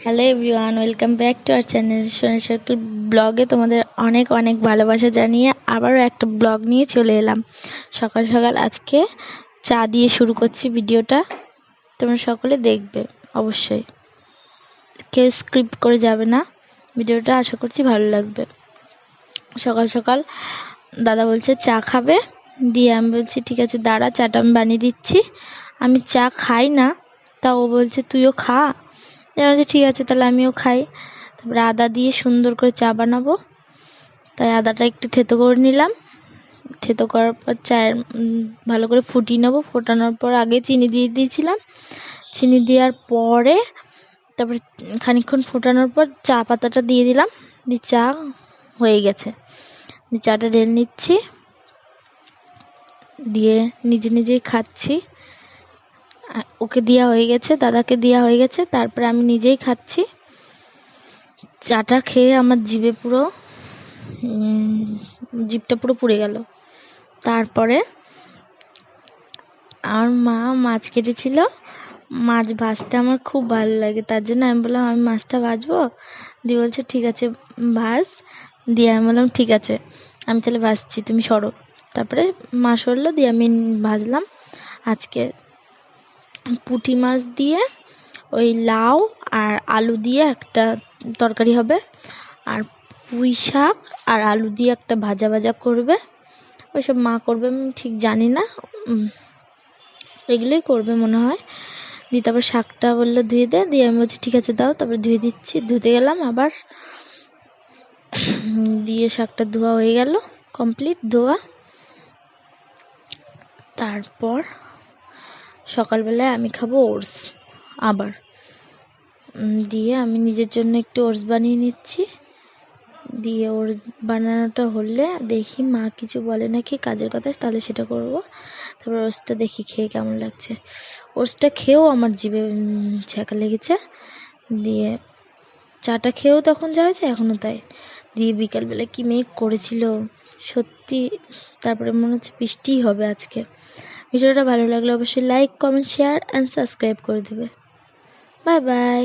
Hello everyone, welcome back to our channel সোনার circle ব্লগে। তোমাদের অনেক অনেক ভালোবাসা জানিয়ে আবারও একটা ব্লগ নিয়ে চলে এলাম। সকাল সকাল আজকে চা দিয়ে শুরু করছি ভিডিওটা। তোমরা সকলে দেখবে অবশ্যই, কেউ স্ক্রিপ্ট করে যাবে না। ভিডিওটা আশা করছি ভালো লাগবে। সকাল সকাল দাদা বলছে চা খাবে, দিয়ে আমি বলছি ঠিক আছে দাঁড়া, চাটা আমি বানিয়ে দিচ্ছি। আমি চা খাই না, তা ও বলছে তুইও খা। বলছে ঠিক আছে তাহলে আমিও খাই। তারপরে আদা দিয়ে সুন্দর করে চা বানাবো, তাই আদাটা একটু থেতো করে নিলাম। থেতো করার পর চায়ের ভালো করে ফুটিয়ে নেবো। ফোটানোর পর আগে চিনি দিয়ে দিয়েছিলাম। চিনি দেওয়ার পরে তারপরে খানিকক্ষণ ফোটানোর পর চা পাতাটা দিয়ে দিলাম। দিয়ে চা হয়ে গেছে, দিয়ে চাটা ঢেলে নিচ্ছি, দিয়ে নিজে নিজেই খাচ্ছি। ওকে দেওয়া হয়ে গেছে, দাদাকে দেওয়া হয়ে গেছে, তারপরে আমি নিজেই খাচ্ছি। চাটা খেয়ে আমার জিভটা পুরো পুড়ে গেল। তারপরে আমার মা মাছ কেটেছিল। মাছ ভাজতে আমার খুব ভালো লাগে, তার জন্য আমি বললাম আমি মাছটা ভাজবো। দিয়ে বলছে ঠিক আছে ভাজ। দিয়ে আমি বললাম ঠিক আছে আমি তাহলে ভাজছি, তুমি সরো। তারপরে মা সরলো, দিয়ে আমি ভাজলাম। আজকে পুঁটি মাছ দিয়ে ওই লাউ আর আলু দিয়ে একটা তরকারি হবে, আর পুঁই শাক আর আলু দিয়ে একটা ভাজা ভাজা করবে। ওইসব মা করবে, আমি ঠিক জানি না, এগুলোই করবে মনে হয়। দিয়ে তারপর শাকটা বললো ধুয়ে দে, দিয়ে আমি বলছি ঠিক আছে দাও। তারপরে ধুয়ে দিচ্ছি, ধুতে গেলাম আবার, দিয়ে শাকটা ধোয়া হয়ে গেল, কমপ্লিট ধোয়া। তারপর সকালবেলায় আমি খাবো ওটস আবার। দিয়ে আমি নিজের জন্য একটু ওটস বানিয়ে নিচ্ছি। দিয়ে ওটস বানানোটা হলে দেখি মা কিছু বলে নাকি কাজের কথা, তাহলে সেটা করব। তারপর ওটসটা দেখি খেয়ে কেমন লাগছে। ওটসটা খেয়েও আমার জিভে ছ্যাঁকা লেগেছে। দিয়ে চাটা খেয়েও তখন যা হয়েছে এখনও তাই। দিয়ে বিকালবেলা কি মেঘ করেছিল সত্যি, তারপরে মনে হচ্ছে বৃষ্টিই হবে আজকে। ভিডিওটা ভালো লাগলে অবশ্যই like, comment, share and subscribe করে দেবে। Bye bye.